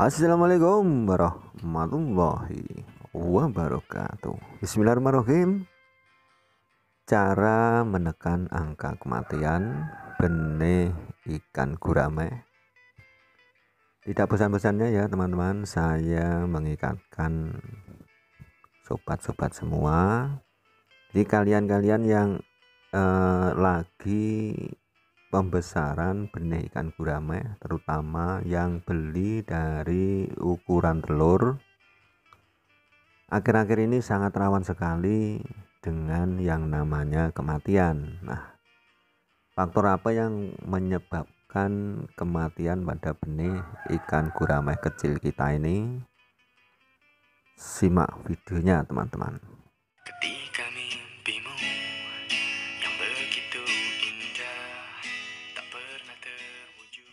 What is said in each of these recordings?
Assalamualaikum warahmatullahi wabarakatuh. Bismillahirrahmanirrahim. Cara menekan angka kematian benih ikan gurame. Tidak bosan-bosannya ya teman-teman, saya mengingatkan sobat-sobat semua. Jadi kalian-kalian yang lagi pembesaran benih ikan gurame, terutama yang beli dari ukuran telur, akhir-akhir ini sangat rawan sekali dengan yang namanya kematian. Nah, faktor apa yang menyebabkan kematian pada benih ikan gurame kecil kita ini? Simak videonya teman-teman. Ketika mimpimu yang begitu indah tak pernah terwujud.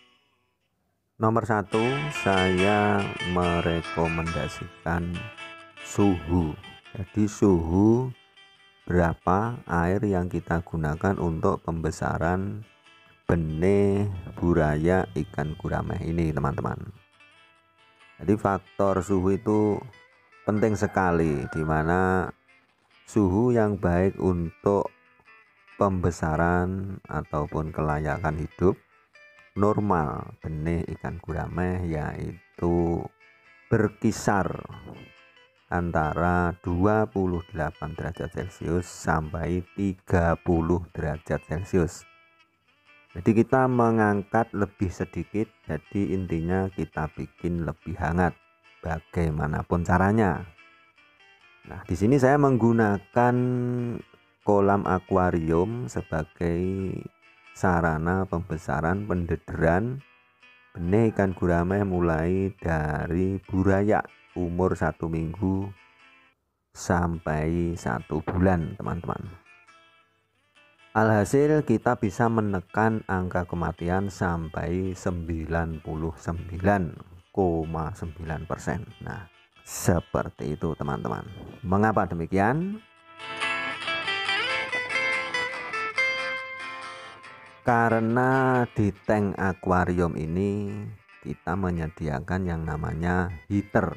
Nomor satu, saya merekomendasikan suhu. Jadi suhu berapa air yang kita gunakan untuk pembesaran benih buraya ikan gurame ini teman-teman. Jadi faktor suhu itu penting sekali, dimana suhu yang baik untuk pembesaran ataupun kelayakan hidup normal benih ikan gurame yaitu berkisar antara 28 derajat Celcius sampai 30 derajat Celcius. Jadi kita mengangkat lebih sedikit, jadi intinya kita bikin lebih hangat bagaimanapun caranya. Nah, di sini saya menggunakan kolam akuarium sebagai sarana pembesaran pendederan benih ikan gurame mulai dari buraya umur 1 minggu sampai 1 bulan teman-teman. Alhasil kita bisa menekan angka kematian sampai 99,9%. Nah, seperti itu teman-teman. Mengapa demikian? Karena di tank akuarium ini kita menyediakan yang namanya heater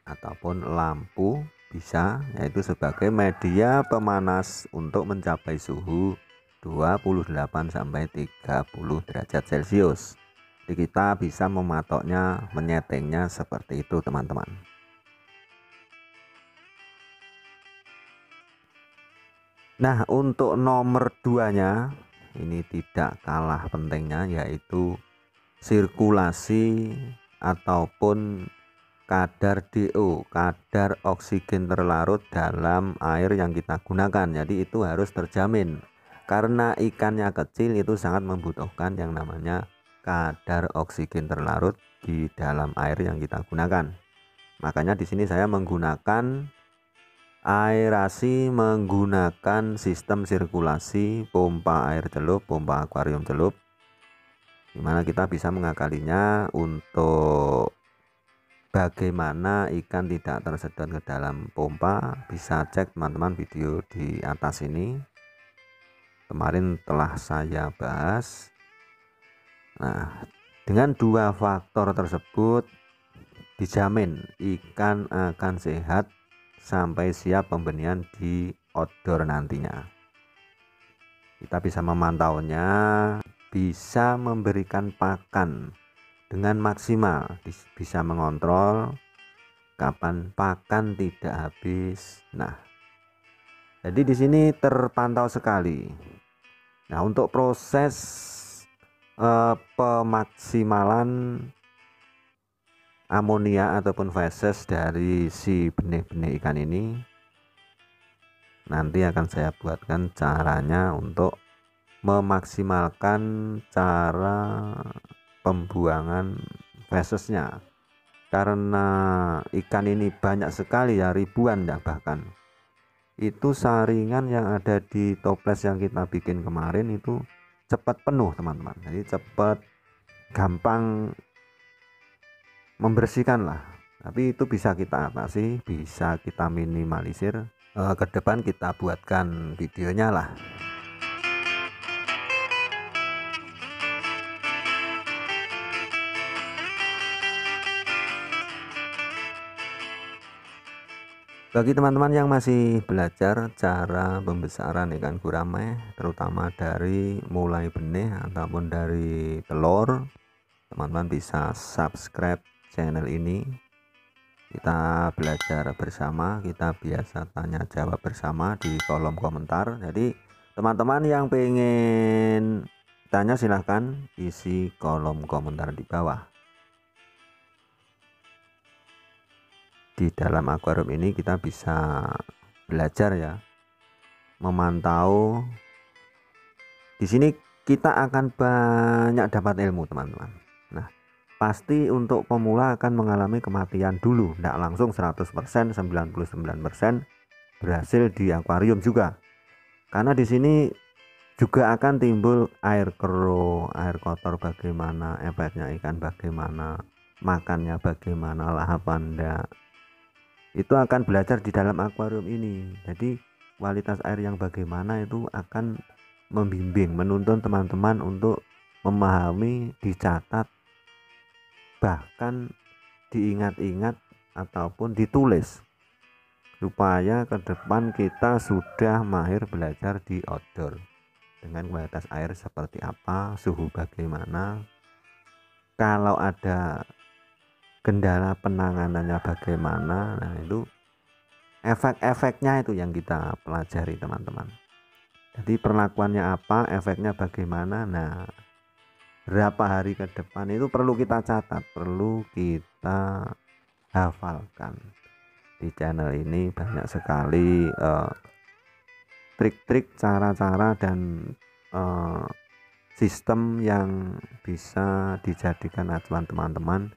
ataupun lampu bisa, yaitu sebagai media pemanas untuk mencapai suhu 28 sampai 30 derajat Celcius. Jadi kita bisa mematoknya, menyetingnya seperti itu teman-teman. Nah, untuk nomor 2-nya ini tidak kalah pentingnya, yaitu sirkulasi ataupun kadar DO, kadar oksigen terlarut dalam air yang kita gunakan. Jadi itu harus terjamin, karena ikannya kecil itu sangat membutuhkan yang namanya kadar oksigen terlarut di dalam air yang kita gunakan. Makanya di sini saya menggunakan aerasi menggunakan sistem sirkulasi pompa air celup, pompa akuarium celup, dimana kita bisa mengakalinya untuk bagaimana ikan tidak tersedot ke dalam pompa. Bisa cek teman-teman video di atas ini, kemarin telah saya bahas. Nah, dengan dua faktor tersebut dijamin ikan akan sehat sampai siap pembenihan di outdoor nantinya. Kita bisa memantaunya, bisa memberikan pakan dengan maksimal, bisa mengontrol kapan pakan tidak habis. Nah, jadi di sini terpantau sekali. Nah, untuk proses pemaksimalan amonia ataupun feses dari si benih-benih ikan ini nanti akan saya buatkan caranya untuk memaksimalkan cara pembuangan fesesnya, karena ikan ini banyak sekali ya, ribuan ya, bahkan itu saringan yang ada di toples yang kita bikin kemarin itu cepat penuh teman-teman. Jadi cepat gampang membersihkan lah, tapi itu bisa kita atasi, bisa kita minimalisir. Ke depan kita buatkan videonya lah. Bagi teman-teman yang masih belajar cara pembesaran ikan gurame, terutama dari mulai benih ataupun dari telur, teman-teman bisa subscribe channel ini. Kita belajar bersama, kita biasa tanya jawab bersama di kolom komentar. Jadi teman-teman yang pengen tanya silahkan isi kolom komentar di bawah. Di dalam akuarium ini kita bisa belajar ya, memantau. Di sini kita akan banyak dapat ilmu teman-teman. Nah, pasti untuk pemula akan mengalami kematian dulu, tidak langsung 100%, 99% berhasil di akuarium juga. Karena di sini juga akan timbul air keruh, air kotor, bagaimana efeknya ikan, bagaimana makannya, bagaimana lahap enggak. Itu akan belajar di dalam akuarium ini. Jadi kualitas air yang bagaimana itu akan membimbing, menuntun teman-teman untuk memahami, dicatat, bahkan diingat-ingat ataupun ditulis, supaya ke depan kita sudah mahir belajar di outdoor dengan kualitas air seperti apa, suhu bagaimana, kalau ada kendala penanganannya bagaimana. Nah, itu efek-efeknya itu yang kita pelajari teman-teman. Jadi perlakuannya apa, efeknya bagaimana. Nah, berapa hari ke depan itu perlu kita catat, perlu kita hafalkan. Di channel ini banyak sekali trik-trik, cara-cara dan sistem yang bisa dijadikan acuan teman-teman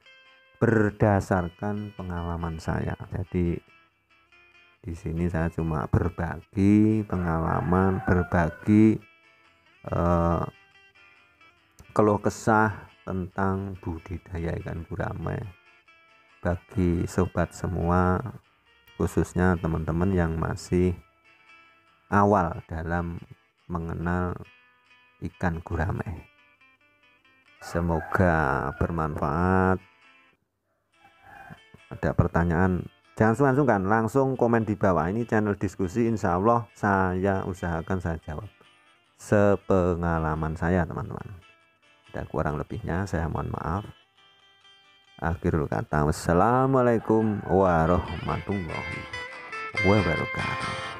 berdasarkan pengalaman saya. Jadi di sini saya cuma berbagi pengalaman, berbagi keluh kesah tentang budidaya ikan gurame bagi sobat semua, khususnya teman-teman yang masih awal dalam mengenal ikan gurame. Semoga bermanfaat. Ada pertanyaan, jangan sungkan-sungkan, langsung komen di bawah. Ini channel diskusi, insya Allah saya usahakan saya jawab sepengalaman saya teman-teman. Ada kurang lebihnya saya mohon maaf. Akhirul kata, wassalamualaikum warahmatullahi wabarakatuh.